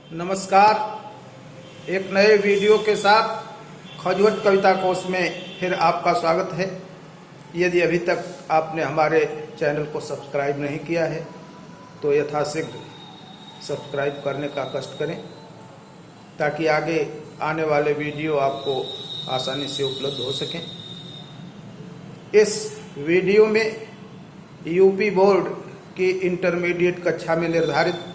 नमस्कार। एक नए वीडियो के साथ खजुवट कविता कोश में फिर आपका स्वागत है। यदि अभी तक आपने हमारे चैनल को सब्सक्राइब नहीं किया है तो यथाशीघ्र सब्सक्राइब करने का कष्ट करें ताकि आगे आने वाले वीडियो आपको आसानी से उपलब्ध हो सकें। इस वीडियो में यूपी बोर्ड की इंटरमीडिएट कक्षा में निर्धारित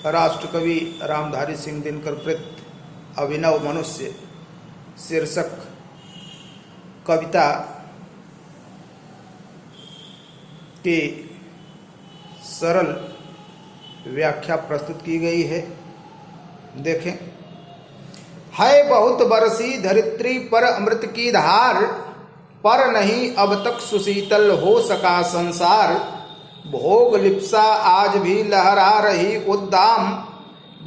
राष्ट्रकवि रामधारी सिंह दिनकर कृत अभिनव मनुष्य शीर्षक कविता की सरल व्याख्या प्रस्तुत की गई है। देखें। है बहुत बरसी धरित्री पर अमृत की धार, पर नहीं अब तक सुशीतल हो सका संसार। भोग लिप्सा आज भी लहरा रही उद्दाम,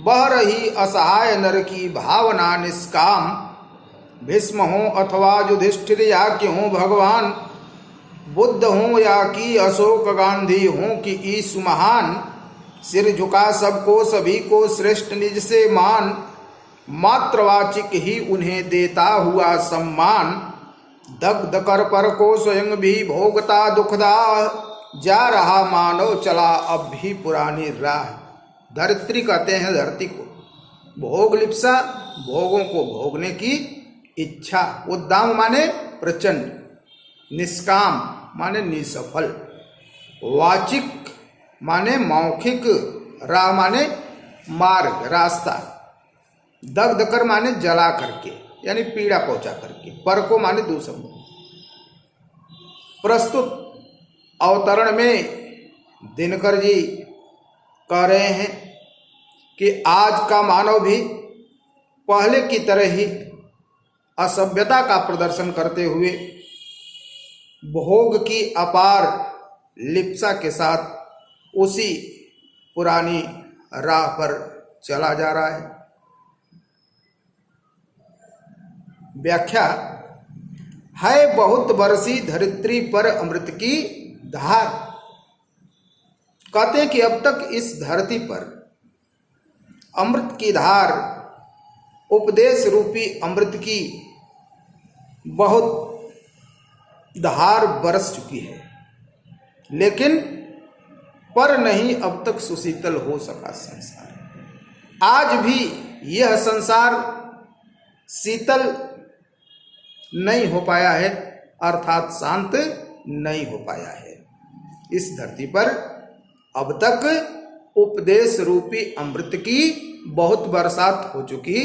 बह रही असहाय नर की भावना निष्काम। भीष्म हो अथवा युधिष्ठिर या कि हूँ भगवान, बुद्ध हूँ या कि अशोक गांधी हूँ कि ईसु महान। सिर झुका सबको सभी को श्रेष्ठ निज से मान, मात्रवाचिक ही उन्हें देता हुआ सम्मान। दग्ध कर पर को स्वयं भी भोगता दुखदा, जा रहा मानव चला अब भी पुरानी राह। धरित्री कहते हैं धरती को। भोग लिप्सा भोगों को भोगने की इच्छा। उद्दाम माने प्रचंड, निष्काम माने निसफल, वाचिक माने मौखिक, राह माने मार्ग रास्ता, दग्ध कर माने जला करके यानी पीड़ा पहुंचा करके, पर को माने दूसरों। प्रस्तुत अवतरण में दिनकर जी कह रहे हैं कि आज का मानव भी पहले की तरह ही असभ्यता का प्रदर्शन करते हुए भोग की अपार लिप्सा के साथ उसी पुरानी राह पर चला जा रहा है। व्याख्या। है बहुत बरसी धरित्री पर अमृत की धार। कहते हैं कि अब तक इस धरती पर अमृत की धार, उपदेश रूपी अमृत की बहुत धार बरस चुकी है, लेकिन पर नहीं अब तक सुशीतल हो सका संसार। आज भी यह संसार शीतल नहीं हो पाया है, अर्थात शांत नहीं हो पाया है। इस धरती पर अब तक उपदेश रूपी अमृत की बहुत बरसात हो चुकी,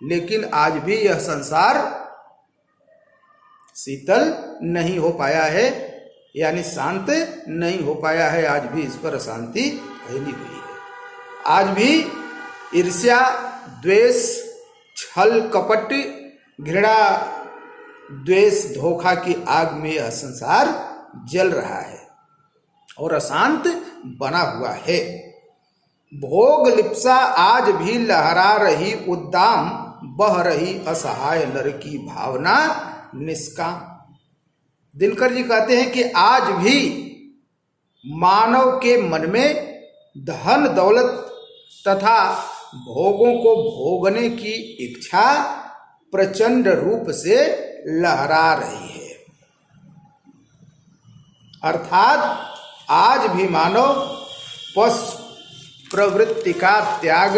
लेकिन आज भी यह संसार शीतल नहीं हो पाया है, यानी शांत नहीं हो पाया है। आज भी इस पर अशांति फैली हुई है। आज भी ईर्ष्या, द्वेष, छल कपट, घृणा, द्वेष, धोखा की आग में यह संसार जल रहा है और अशांत बना हुआ है। भोग लिप्सा आज भी लहरा रही उद्दाम, बह रही असहाय नर की भावना निष्काम। दिनकर जी कहते हैं कि आज भी मानव के मन में धन दौलत तथा भोगों को भोगने की इच्छा प्रचंड रूप से लहरा रही है। अर्थात आज भी मानव पशु प्रवृत्ति का त्याग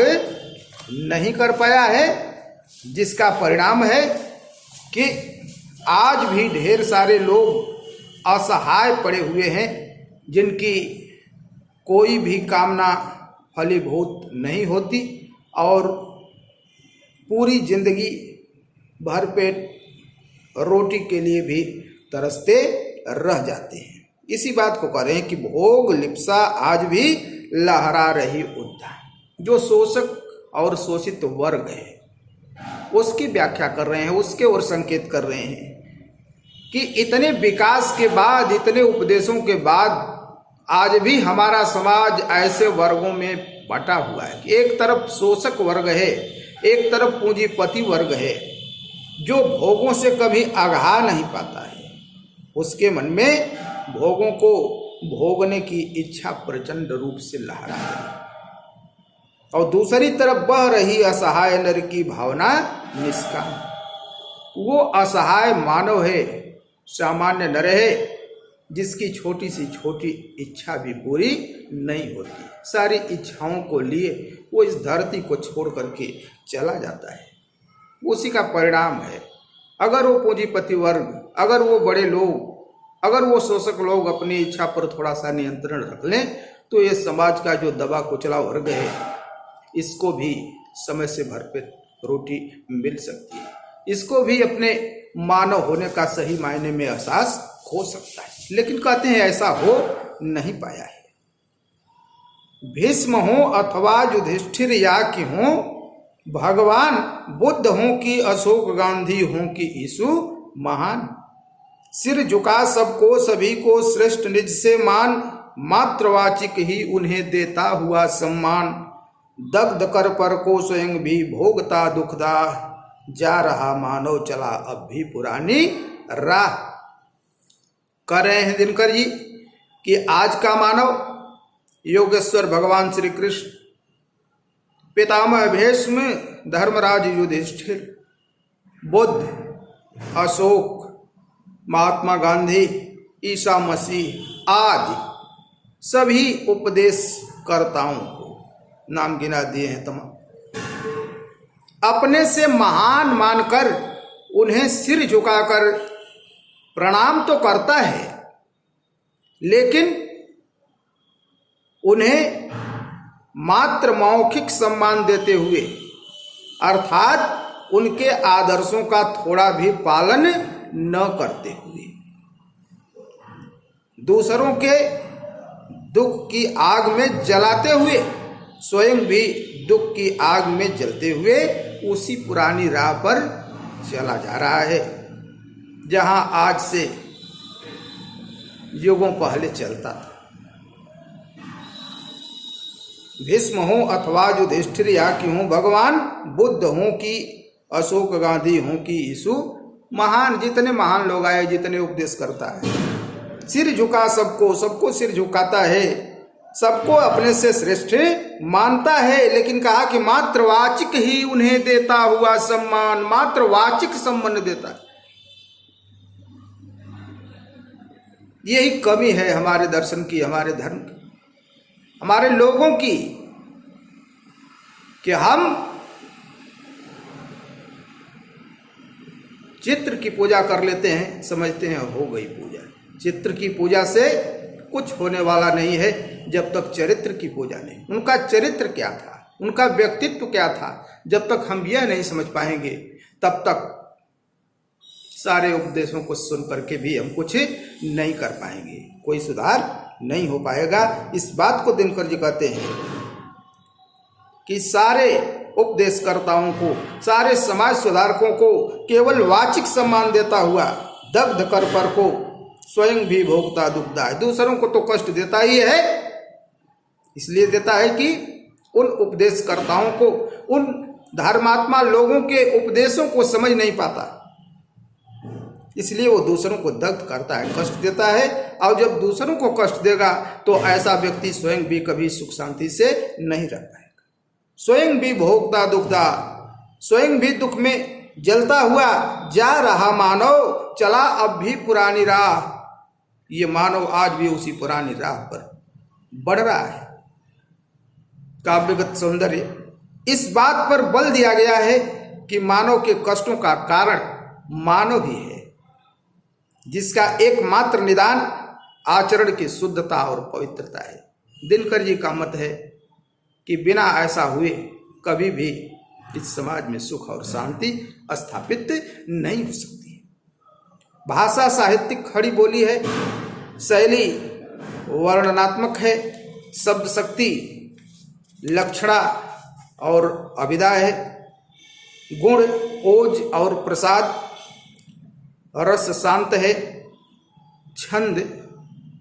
नहीं कर पाया है, जिसका परिणाम है कि आज भी ढेर सारे लोग असहाय पड़े हुए हैं, जिनकी कोई भी कामना फलीभूत नहीं होती और पूरी जिंदगी भरपेट रोटी के लिए भी तरसते रह जाते हैं। इसी बात को कह रहे हैं कि भोग लिप्सा आज भी लहरा रही उद्दाम। जो शोषक और शोषित वर्ग है उसकी व्याख्या कर रहे हैं, उसके ओर संकेत कर रहे हैं कि इतने विकास के बाद, इतने उपदेशों के बाद आज भी हमारा समाज ऐसे वर्गों में बटा हुआ है कि एक तरफ शोषक वर्ग है, एक तरफ पूंजीपति वर्ग है जो भोगों से कभी अघा नहीं पाता है। उसके मन में भोगों को भोगने की इच्छा प्रचंड रूप से लहरा रही है। और दूसरी तरफ बह रही असहाय नर की भावना निष्काम। वो असहाय मानव है, सामान्य नर है, जिसकी छोटी से छोटी इच्छा भी पूरी नहीं होती। सारी इच्छाओं को लिए वो इस धरती को छोड़ करके चला जाता है। उसी का परिणाम है। अगर वो पूंजीपति वर्ग, अगर वो बड़े लोग, अगर वो शोषक लोग अपनी इच्छा पर थोड़ा सा नियंत्रण रख लें तो ये समाज का जो दबा कुचला वर्ग है, इसको भी समय से भरपेट रोटी मिल सकती है। इसको भी अपने मानव होने का सही मायने में एहसास हो सकता है। लेकिन कहते हैं ऐसा हो नहीं पाया है। भीष्म हो अथवा युधिष्ठिर या कि हो, भगवान बुद्ध हो कि अशोक गांधी हो कि यीशु महान, सिर झुका सबको सभी को श्रेष्ठ निज से मान, मात्रवाचिक ही उन्हें देता हुआ सम्मान, दग्ध कर पर को स्वयं भी भोगता दुखदा, जा रहा मानव चला अब भी पुरानी राह। कह रहे हैं दिनकर जी कि आज का मानव योगेश्वर भगवान श्री कृष्ण, पितामह भीष्म, धर्मराज युधिष्ठिर, बुद्ध, अशोक, महात्मा गांधी, ईसा मसीह आदि सभी उपदेशकर्ताओं को नाम गिना दिए हैं तमाम। अपने से महान मानकर उन्हें सिर झुकाकर प्रणाम तो करता है, लेकिन उन्हें मात्र मौखिक सम्मान देते हुए, अर्थात उनके आदर्शों का थोड़ा भी पालन न करते हुए, दूसरों के दुख की आग में जलाते हुए, स्वयं भी दुख की आग में जलते हुए उसी पुरानी राह पर चला जा रहा है जहां आज से युगों पहले चलता था। भीष्म हो अथवा युधिष्ठिर या कि हो, भगवान बुद्ध हो कि अशोक गांधी हो कि यीशु महान, जितने महान लोग आए, जितने उपदेश करता है, सिर झुका सबको, सबको सिर झुकाता है, सबको अपने से श्रेष्ठ मानता है, लेकिन कहा कि मात्र वाचिक ही उन्हें देता हुआ सम्मान, मात्र वाचिक सम्मान देता है। यही कमी है हमारे दर्शन की, हमारे धर्म की, हमारे लोगों की, कि हम चित्र की पूजा कर लेते हैं, समझते हैं हो गई पूजा। चित्र की पूजा से कुछ होने वाला नहीं है जब तक चरित्र की पूजा नहीं। उनका चरित्र क्या था, उनका व्यक्तित्व क्या था, जब तक हम यह नहीं समझ पाएंगे तब तक सारे उपदेशों को सुन करके भी हम कुछ नहीं कर पाएंगे, कोई सुधार नहीं हो पाएगा। इस बात को दिनकर जी कहते हैं कि सारे उपदेशकर्ताओं को, सारे समाज सुधारकों को केवल वाचिक सम्मान देता हुआ दग्ध कर पर को स्वयं भी भोगता दुखदा है। दूसरों को तो कष्ट देता ही है, इसलिए देता है कि उन उपदेशकर्ताओं को, उन धर्मात्मा लोगों के उपदेशों को समझ नहीं पाता, इसलिए वो दूसरों को दग्ध करता है, कष्ट देता है। और जब दूसरों को कष्ट देगा तो ऐसा व्यक्ति स्वयं भी कभी सुख शांति से नहीं रह पाएगा। स्वयं भी भोगता दुखदा, स्वयं भी दुख में जलता हुआ जा रहा मानव चला अब भी पुरानी राह। ये मानव आज भी उसी पुरानी राह पर बढ़ रहा है। काव्यगत सौंदर्य, इस बात पर बल दिया गया है कि मानव के कष्टों का कारण मानव ही है, जिसका एकमात्र निदान आचरण की शुद्धता और पवित्रता है। दिनकर जी का मत है कि बिना ऐसा हुए कभी भी इस समाज में सुख और शांति स्थापित नहीं हो सकती। भाषा साहित्यिक खड़ी बोली है, शैली वर्णनात्मक है, शब्द शक्ति लक्षणा और अभिधा है, गुण ओज और प्रसाद, रस शांत है, छंद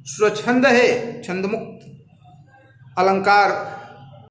स्वच्छंद है, छंदमुक्त, अलंकार